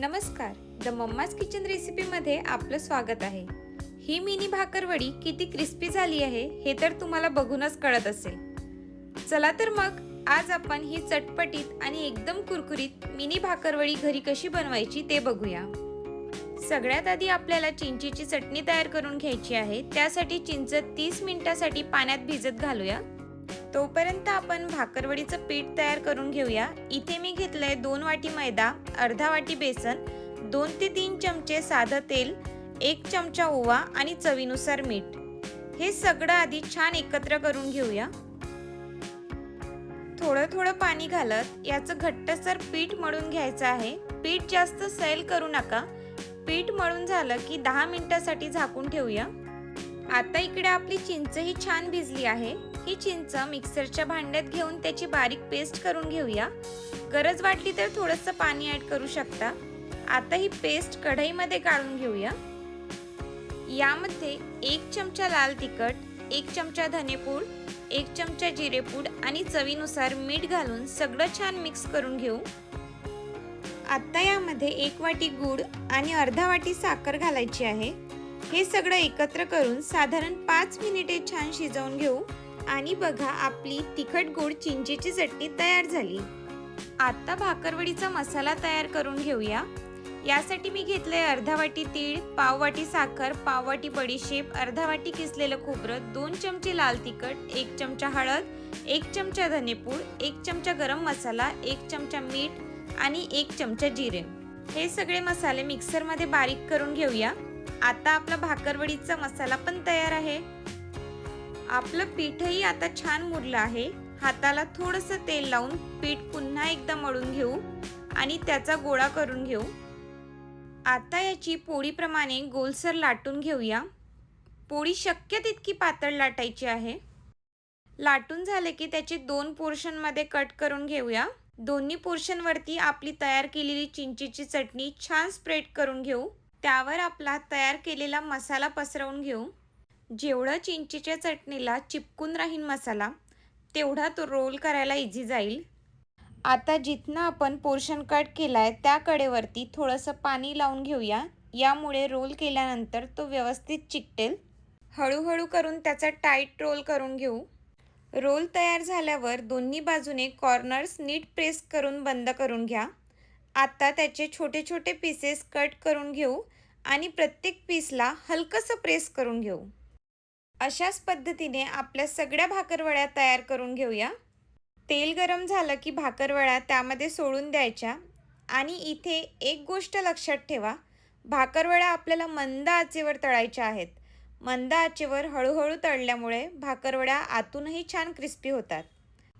नमस्कार, the mamma's kitchen रेसिपीमध्ये आपलं स्वागत आहे। ही मिनी भाकरवडी किती क्रिस्पी झाली आहे हे तर तुम्हाला बघूनच कळत असेल। चला तर मग आज आपण ही चटपटीत आणि एकदम कुरकुरीत मिनी भाकरवडी घरी कशी बनवायची ते बघूया। सगळ्यात आधी आपल्याला चिंचेची चटणी तयार करून घ्यायची आहे। त्यासाठी चिंच 30 मिनिटांसाठी पाण्यात भिजत घालूया। तोपर्यंत आपण भाकरवडीचं पीठ तयार करून घेऊया। इथे मी घेतलंय 2 वाटी मैदा, अर्धा वाटी बेसन, 2 ते 3 चमचे साधं तेल, 1 चमचा ओवा आणि चवीनुसार मीठ। हे सगळं आधी छान एकत्र करून घेऊया। थोडं थोडं पाणी घालत याचं घट्टसर पीठ मळून घ्यायचं आहे। पीठ जास्त सैल करू नका। पीठ मळून झालं की 10 मिनिटांसाठी झाकून ठेवूया। आता इकडे आपली चिंच ही छान भिजली आहे। ही चिंच मिक्सरच्या भांड्यात घेऊन त्याची बारीक पेस्ट करून घेऊया। गरज वाटली तर थोडंसं पाणी ऍड करू शकता। आता ही पेस्ट कढईमध्ये काढून घेऊया। यामध्ये 1 चमचा लाल तिखट, 1 चमचा धनेपूड, 1 चमचा जिरेपूड आणि चवीनुसार मीठ घालून सगळं छान मिक्स करून घेऊ। आता यामध्ये 1 वाटी गूळ आणि अर्धा वाटी साखर घालायची आहे। हे सगळं एकत्र करून साधारण 5 मिनिटे छान शिजवून घेऊ। आणि बघा आपली तिखट गोड चिंचेची चटणी तयार झाली। आता भाकरवडीचा मसाला तयार करून घेऊया। यासाठी मी घेतले अर्धा वाटी तीळ, पाव वाटी साखर, पाव वाटी बडीशेप, अर्धा वाटी किसलेलं खोबरं, 2 चमचे लाल तिखट, 1 चमचा हळद, 1 चमचा धनेपूड, 1 चमचा गरम मसाला, 1 चमचा मीठ आणि 1 चमचा जिरे। हे सगळे मसाले मिक्सर मध्ये बारीक करून घेऊया। आता आपला भाकरवडीचा मसाला पण तयार आहे। आपलं पीठही आता छान मुरलं आहे। हाताला थोडंसं तेल लावून पीठ पुन्हा एकदा मळून घेऊ आणि त्याचा गोळा करून घेऊ। आता याची पोळीप्रमाणे गोलसर लाटून घेऊया। पोळी शक्य तितकी पातळ लाटायची आहे। लाटून झाले की त्याचे 2 पोर्शन मध्ये कट करून घेऊया। दोन्ही पोर्शन वरती आपली तयार केलेली चिंचेची चटणी छान स्प्रेड करून घेऊ। त्यावर आपला तयार केलेला मसाला पसरवून घेऊ। जेवढा चिंचेच्या चटणीला चिपकून राहील मसाला तेवढा तो रोल करायला इझी जाईल। आता जिथनं आपण पोर्शन कट केलाय त्या कडेवरती थोडंसं पाणी लावून घेऊया। यामुळे रोल केल्यानंतर तो व्यवस्थित चिकटेल। हळूहळू करून त्याचा टाईट रोल करून घेऊ। रोल तयार झाल्यावर दोन्ही बाजूने कॉर्नर्स नीट प्रेस करून बंद करून घ्या। आता त्याचे छोटे छोटे पीसेस कट करून घेऊ आणि प्रत्येक पीसला हलकंसं प्रेस करून घेऊ। अशाच पद्धतीने आपल्या सगळ्या भाकरवड्या तयार करून घेऊया। तेल गरम झालं की भाकरवड्या त्यामध्ये सोडून द्यायच्या। आणि इथे एक गोष्ट लक्षात ठेवा, भाकरवड्या आपल्याला मंद आचेवर तळायच्या आहेत। मंद आचेवर हळूहळू तळल्यामुळे भाकरवड्या आतूनही छान क्रिस्पी होतात।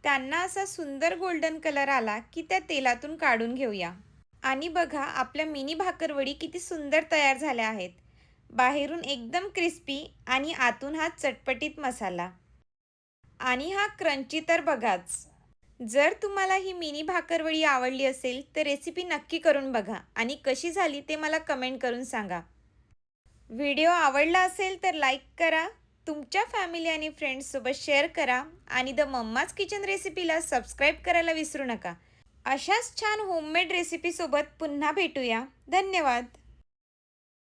त्यांना असा सुंदर गोल्डन कलर आला की त्या तेलातून काढून घेऊया। आणि बघा आपल्या मिनी भाकरवडी किती सुंदर तयार झाल्या आहेत। बाहेरून एकदम क्रिस्पी आणि आतून हा चटपटीत मसाला आणि हा क्रंची तर बघाच। जर तुम्हाला ही मिनी भाकरवडी आवडली असेल तर रेसिपी नक्की करून बघा आणि कशी झाली ते मला कमेंट करून सांगा। व्हिडिओ आवडला असेल तर लाईक करा, तुमच्या फॅमिली आणि फ्रेंड्स सोबत शेअर करा आणि द मम्माज किचन रेसिपीला सबस्क्राईब करायला विसरू नका। अशाच छान होममेड रेसिपी सोबत पुन्हा भेटूया। धन्यवाद।